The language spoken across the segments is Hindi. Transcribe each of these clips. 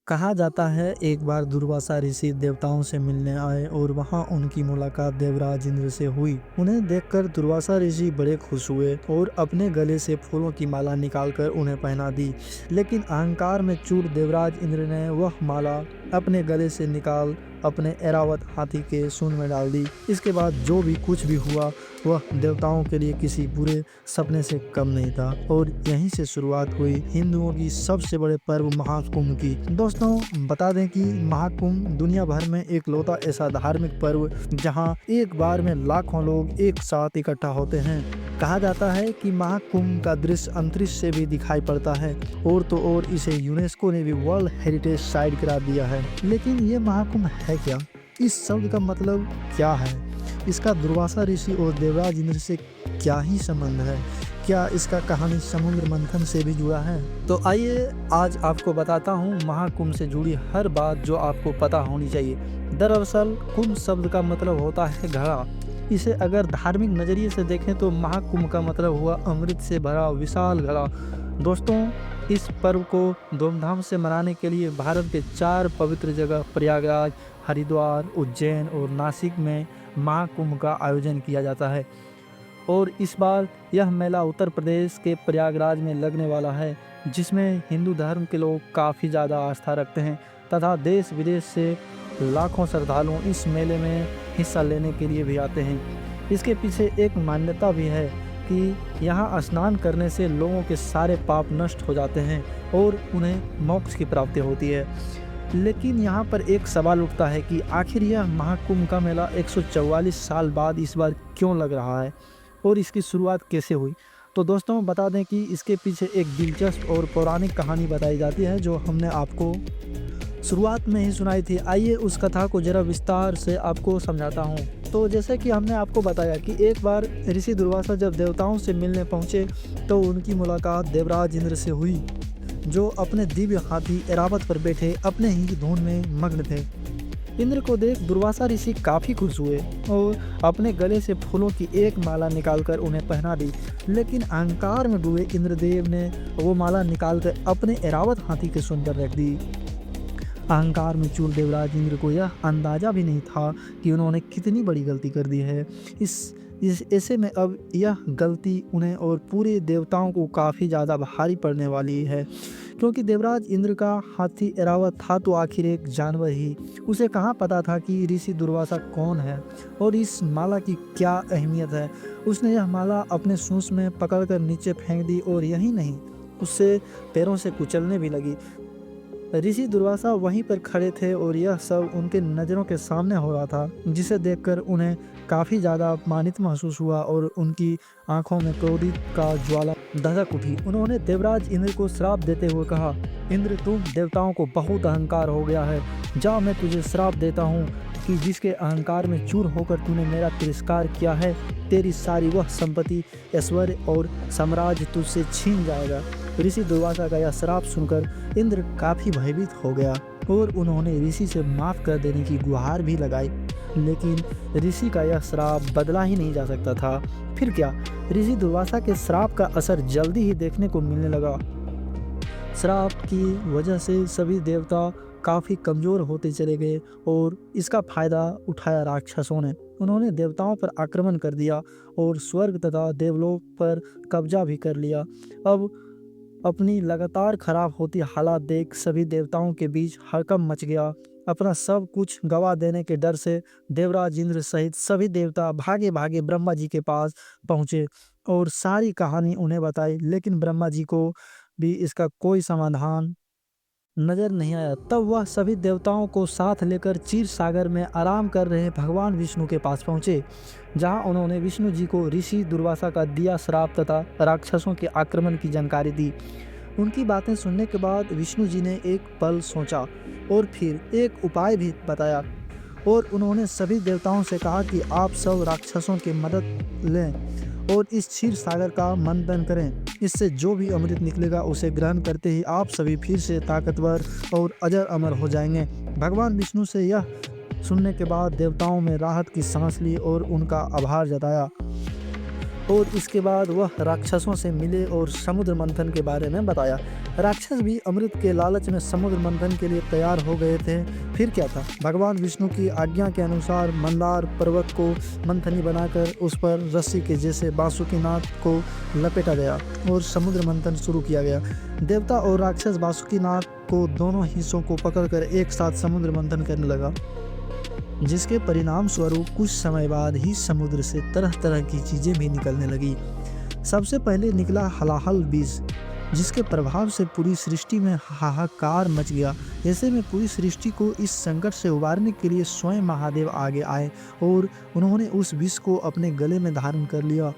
कहा जाता है एक बार दुर्वासा ऋषि देवताओं से मिलने आए और वहां उनकी मुलाकात देवराज इंद्र से हुई। उन्हें देखकर दुर्वासा ऋषि बड़े खुश हुए और अपने गले से फूलों की माला निकालकर उन्हें पहना दी। लेकिन अहंकार में चूर देवराज इंद्र ने वह माला अपने गले से निकाल अपने ऐरावत हाथी के सूंड में डाल दी। इसके बाद जो भी कुछ भी हुआ वह देवताओं के लिए किसी बुरे सपने से कम नहीं था और यहीं से शुरुआत हुई हिंदुओं की सबसे बड़े पर्व महाकुंभ की। दोस्तों बता दें कि महाकुंभ दुनिया भर में एक लौता ऐसा धार्मिक पर्व जहां एक बार में लाखों लोग एक साथ इकट्ठा होते हैं। कहा जाता है कि महाकुंभ का दृश्य अंतरिक्ष से भी दिखाई पड़ता है और तो और इसे यूनेस्को ने भी वर्ल्ड हेरिटेज साइट करार दिया है। लेकिन ये महाकुंभ है क्या? इस शब्द का मतलब क्या है? इसका दुर्वासा ऋषि और देवराज इंद्र से क्या ही संबंध है? क्या इसका कहानी समुद्र मंथन से भी जुड़ा है? तो आइए आज आपको बताता हूँ महाकुंभ से जुड़ी हर बात जो आपको पता होनी चाहिए। दरअसल कुंभ शब्द का मतलब होता है घड़ा। इसे अगर धार्मिक नजरिए से देखें तो महाकुंभ का मतलब हुआ अमृत से भरा विशाल घड़ा। दोस्तों इस पर्व को धूमधाम से मनाने के लिए भारत के 4 पवित्र जगह प्रयागराज, हरिद्वार, उज्जैन और नासिक में महाकुंभ का आयोजन किया जाता है। और इस बार यह मेला उत्तर प्रदेश के प्रयागराज में लगने वाला है, जिसमें हिंदू धर्म के लोग काफ़ी ज़्यादा आस्था रखते हैं तथा देश विदेश से लाखों श्रद्धालु इस मेले में हिस्सा लेने के लिए भी आते हैं। इसके पीछे एक मान्यता भी है कि यहाँ स्नान करने से लोगों के सारे पाप नष्ट हो जाते हैं और उन्हें मोक्ष की प्राप्ति होती है। लेकिन यहाँ पर एक सवाल उठता है कि आखिर यह महाकुंभ का मेला 144 साल बाद इस बार क्यों लग रहा है और इसकी शुरुआत कैसे हुई। तो दोस्तों बता दें कि इसके पीछे एक दिलचस्प और पौराणिक कहानी बताई जाती है जो हमने आपको शुरुआत में ही सुनाई थी। आइए उस कथा को जरा विस्तार से आपको समझाता हूँ। तो जैसे कि हमने आपको बताया कि एक बार ऋषि दुर्वासा जब देवताओं से मिलने पहुँचे तो उनकी मुलाकात देवराज इंद्र से हुई, जो अपने दिव्य हाथी ऐरावत पर बैठे अपने ही धुन में मग्न थे। इंद्र को देख दुर्वासा ऋषि काफ़ी खुश हुए और अपने गले से फूलों की एक माला निकालकर उन्हें पहना दी। लेकिन अहंकार में डूबे इंद्रदेव ने वो माला निकालकर अपने ऐरावत हाथी के सूंड पर रख दी। अहंकार में चूर देवराज इंद्र को यह अंदाजा भी नहीं था कि उन्होंने कितनी बड़ी गलती कर दी है। इस ऐसे में अब यह गलती उन्हें और पूरे देवताओं को काफ़ी ज़्यादा भारी पड़ने वाली है, क्योंकि देवराज इंद्र का हाथी ऐरावत था तो आखिर एक जानवर ही। उसे कहाँ पता था कि ऋषि दुर्वासा कौन है और इस माला की क्या अहमियत है। उसने यह माला अपने सूंड में पकड़कर नीचे फेंक दी और यही नहीं, उससे पैरों से कुचलने भी लगी। ऋषि दुर्वासा वहीं पर खड़े थे और यह सब उनके नज़रों के सामने हो रहा था, जिसे देखकर उन्हें काफ़ी ज़्यादा अपमानित महसूस हुआ और उनकी आंखों में क्रोधित का ज्वाला दहक उठी। उन्होंने देवराज इंद्र को श्राप देते हुए कहा, इंद्र तुम देवताओं को बहुत अहंकार हो गया है। जा मैं तुझे श्राप देता हूँ कि जिसके अहंकार में चूर होकर तूने मेरा तिरस्कार किया है, तेरी सारी वह संपत्ति, ऐश्वर्य और साम्राज्य तुझसे छीन जाएगा। ऋषि दुर्वासा का यह श्राप सुनकर इंद्र काफ़ी भयभीत हो गया और उन्होंने ऋषि से माफ़ कर देने की गुहार भी लगाई। लेकिन ऋषि का यह श्राप बदला ही नहीं जा सकता था। फिर क्या, ऋषि दुर्वासा के श्राप का असर जल्दी ही देखने को मिलने लगा। श्राप की वजह से सभी देवता काफ़ी कमज़ोर होते चले गए और इसका फ़ायदा उठाया राक्षसों ने। उन्होंने देवताओं पर आक्रमण कर दिया और स्वर्ग तथा देवलोक पर कब्जा भी कर लिया। अब अपनी लगातार खराब होती हालात देख सभी देवताओं के बीच हड़कंप मच गया। अपना सब कुछ गवा देने के डर से देवराज इंद्र सहित सभी देवता भागे भागे ब्रह्मा जी के पास पहुँचे और सारी कहानी उन्हें बताई। लेकिन ब्रह्मा जी को भी इसका कोई समाधान नजर नहीं आया। तब वह सभी देवताओं को साथ लेकर क्षीर सागर में आराम कर रहे भगवान विष्णु के पास पहुँचे, जहां उन्होंने विष्णु जी को ऋषि दुर्वासा का दिया श्राप तथा राक्षसों के आक्रमण की जानकारी दी। उनकी बातें सुनने के बाद विष्णु जी ने एक पल सोचा और फिर एक उपाय भी बताया और उन्होंने सभी देवताओं से कहा कि आप सब राक्षसों की मदद लें और इस क्षीर सागर का मंथन करें। इससे जो भी अमृत निकलेगा उसे ग्रहण करते ही आप सभी फिर से ताकतवर और अजर अमर हो जाएंगे। भगवान विष्णु से यह सुनने के बाद देवताओं में राहत की सांस ली और उनका आभार जताया। और इसके बाद वह राक्षसों से मिले और समुद्र मंथन के बारे में बताया। राक्षस भी अमृत के लालच में समुद्र मंथन के लिए तैयार हो गए थे। फिर क्या था, भगवान विष्णु की आज्ञा के अनुसार मंदार पर्वत को मंथनी बनाकर उस पर रस्सी के जैसे बासुकीनाथ को लपेटा गया और समुद्र मंथन शुरू किया गया। देवता और राक्षस बासुकीनाथ को दोनों हिस्सों को पकड़कर एक साथ समुद्र मंथन करने लगा, जिसके परिणाम स्वरूप कुछ समय बाद ही समुद्र से तरह तरह की चीजें भी निकलने लगी। सबसे पहले निकला हलाहल बीज, जिसके प्रभाव से पूरी सृष्टि में हाहाकार मच गया। ऐसे में पूरी सृष्टि को इस संकट से उबारने के लिए स्वयं महादेव आगे आए और उन्होंने उस विष को अपने गले में धारण कर लिया।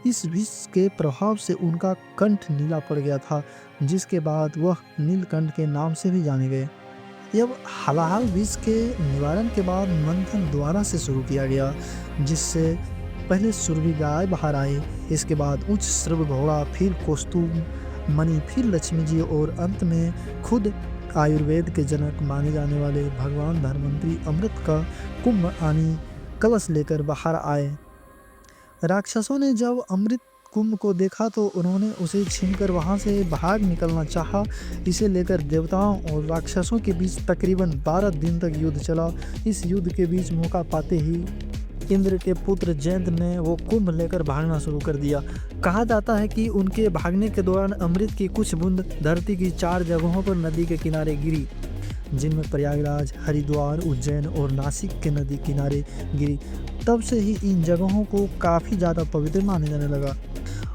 इस विष के प्रभाव से उनका कंठ नीला पड़ गया था, जिसके बाद वह नीलकंठ के नाम से भी जाने गए। जब हलाहल विष के निवारण के बाद मंथन दोबारा से शुरू किया गया, जिससे पहले सुरभि गाय बाहर आई, इसके बाद उच्च श्रव घोड़ा, फिर कौस्तुभ मणि, फिर लक्ष्मी जी और अंत में खुद आयुर्वेद के जनक माने जाने वाले भगवान धन्वंतरी अमृत का कुंभ यानी कलश लेकर बाहर आए। राक्षसों ने जब अमृत कुंभ को देखा तो उन्होंने उसे छीनकर वहां से भाग निकलना चाहा। इसे लेकर देवताओं और राक्षसों के बीच तकरीबन 12 दिन तक युद्ध चला। इस युद्ध के बीच मौका पाते ही इंद्र के पुत्र जयंत ने वो कुंभ लेकर भागना शुरू कर दिया। कहा जाता है कि उनके भागने के दौरान अमृत की कुछ बूंद धरती की 4 जगहों पर नदी के किनारे गिरी, जिनमें प्रयागराज, हरिद्वार, उज्जैन और नासिक के नदी किनारे गिरी। तब से ही इन जगहों को काफ़ी ज़्यादा पवित्र माने जाने लगा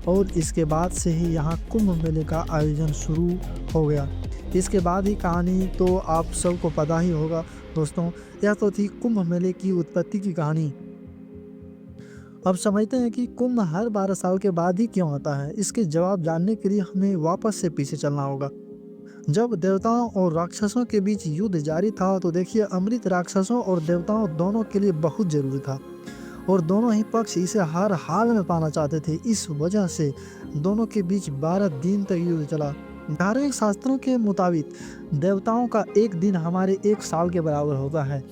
और इसके बाद से ही यहाँ कुंभ मेले का आयोजन शुरू हो गया। इसके बाद ही कहानी तो आप सबको पता ही होगा दोस्तों। यह तो थी कुंभ मेले की उत्पत्ति की कहानी। अब समझते हैं कि कुंभ हर 12 साल के बाद ही क्यों आता है। इसके जवाब जानने के लिए हमें वापस से पीछे चलना होगा। जब देवताओं और राक्षसों के बीच युद्ध जारी था तो देखिए, अमृत राक्षसों और देवताओं दोनों के लिए बहुत जरूरी था और दोनों ही पक्ष इसे हर हाल में पाना चाहते थे। इस वजह से दोनों के बीच 12 दिन तक युद्ध चला। धार्मिक शास्त्रों के मुताबिक देवताओं का एक दिन हमारे 1 साल के बराबर होता है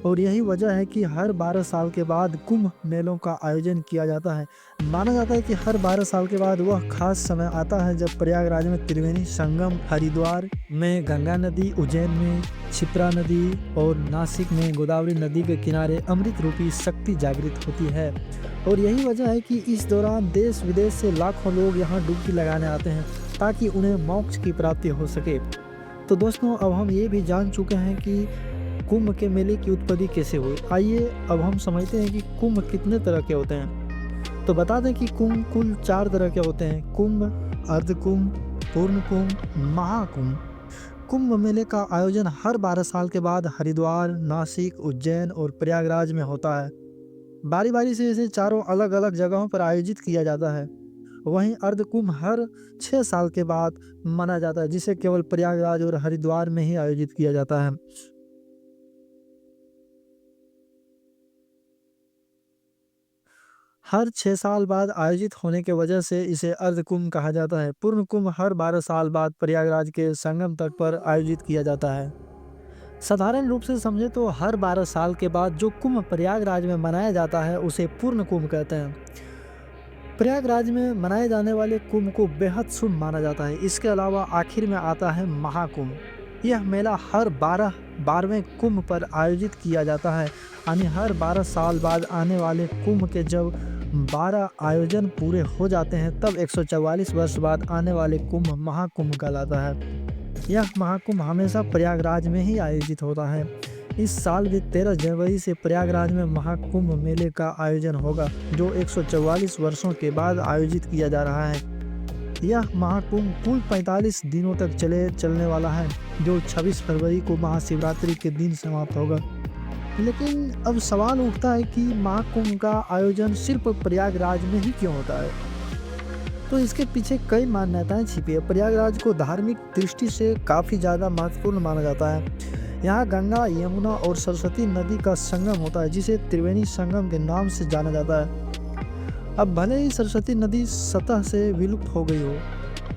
और यही वजह है कि हर 12 साल के बाद कुंभ मेलों का आयोजन किया जाता है। माना जाता है कि हर 12 साल के बाद वह खास समय आता है जब प्रयागराज में त्रिवेणी संगम, हरिद्वार में गंगा नदी, उज्जैन में क्षिप्रा नदी और नासिक में गोदावरी नदी के किनारे अमृत रूपी शक्ति जागृत होती है। और यही वजह है कि इस दौरान देश विदेश से लाखों लोग यहाँ डुबकी लगाने आते हैं ताकि उन्हें मोक्ष की प्राप्ति हो सके। तो दोस्तों, अब हम ये भी जान चुके हैं कि कुंभ के मेले की उत्पत्ति कैसे हुई। आइए अब हम समझते हैं कि कुंभ कितने तरह के होते हैं। तो बता दें कि कुंभ कुल 4 तरह के होते हैं: कुंभ, अर्धकुंभ, पूर्ण कुंभ, महाकुंभ। कुंभ मेले का आयोजन हर 12 साल के बाद हरिद्वार, नासिक, उज्जैन और प्रयागराज में होता है। बारी बारी से इसे चारों अलग अलग जगहों पर आयोजित किया जाता है। वहीं अर्धकुंभ हर 6 साल के बाद माना जाता है, जिसे केवल प्रयागराज और हरिद्वार में ही आयोजित किया जाता है। हर 6 साल बाद आयोजित होने के वजह से इसे अर्धकुंभ कहा जाता है। पूर्ण कुंभ हर 12 साल बाद प्रयागराज के संगम तट पर आयोजित किया जाता है। साधारण रूप से समझे तो हर 12 साल के बाद जो कुंभ प्रयागराज में मनाया जाता है उसे पूर्ण कुंभ कहते हैं। प्रयागराज में मनाए जाने वाले कुंभ को बेहद शुभ माना जाता है। इसके अलावा आखिर में आता है महाकुंभ। यह मेला हर 12वें कुंभ पर आयोजित किया जाता है, यानी हर 12 साल बाद आने वाले कुंभ के जब 12 आयोजन पूरे हो जाते हैं तब 144 वर्ष बाद आने वाले कुंभ महाकुंभ कहलाता है। यह महाकुंभ हमेशा प्रयागराज में ही आयोजित होता है। इस साल भी 13 जनवरी से प्रयागराज में महाकुंभ मेले का आयोजन होगा, जो 144 वर्षों के बाद आयोजित किया जा रहा है। यह महाकुंभ कुल 45 दिनों तक चलने वाला है, जो 26 फरवरी को महाशिवरात्रि के दिन समाप्त होगा। लेकिन अब सवाल उठता है कि महाकुंभ का आयोजन सिर्फ प्रयागराज में ही क्यों होता है। तो इसके पीछे कई मान्यताएं छिपी है। प्रयागराज को धार्मिक दृष्टि से काफ़ी ज़्यादा महत्वपूर्ण माना जाता है। यहाँ गंगा, यमुना और सरस्वती नदी का संगम होता है, जिसे त्रिवेणी संगम के नाम से जाना जाता है। अब भले ही सरस्वती नदी सतह से विलुप्त हो गई हो,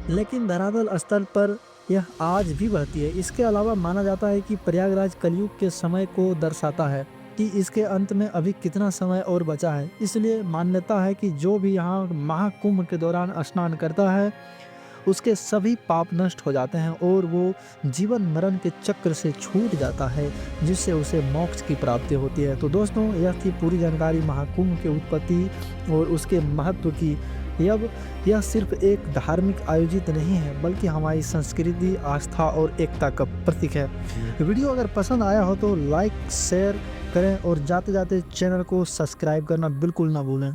लेकिन धरातल स्तर पर यह आज भी बहती है। इसके अलावा माना जाता है कि प्रयागराज कलयुग के समय को दर्शाता है। कि इसके अंत में अभी कितना समय और बचा है। इसलिए मान्यता है कि जो भी यहाँ महाकुंभ के दौरान स्नान करता है उसके सभी पाप नष्ट हो जाते हैं और वो जीवन मरण के चक्र से छूट जाता है, जिससे उसे मोक्ष की प्राप्ति होती है। तो दोस्तों, यह थी पूरी जानकारी महाकुंभ के उत्पत्ति और उसके महत्व की। अब यह सिर्फ एक धार्मिक आयोजित नहीं है, बल्कि हमारी संस्कृति, आस्था और एकता का प्रतीक है। वीडियो अगर पसंद आया हो तो लाइक शेयर करें और जाते जाते चैनल को सब्सक्राइब करना बिल्कुल ना भूलें।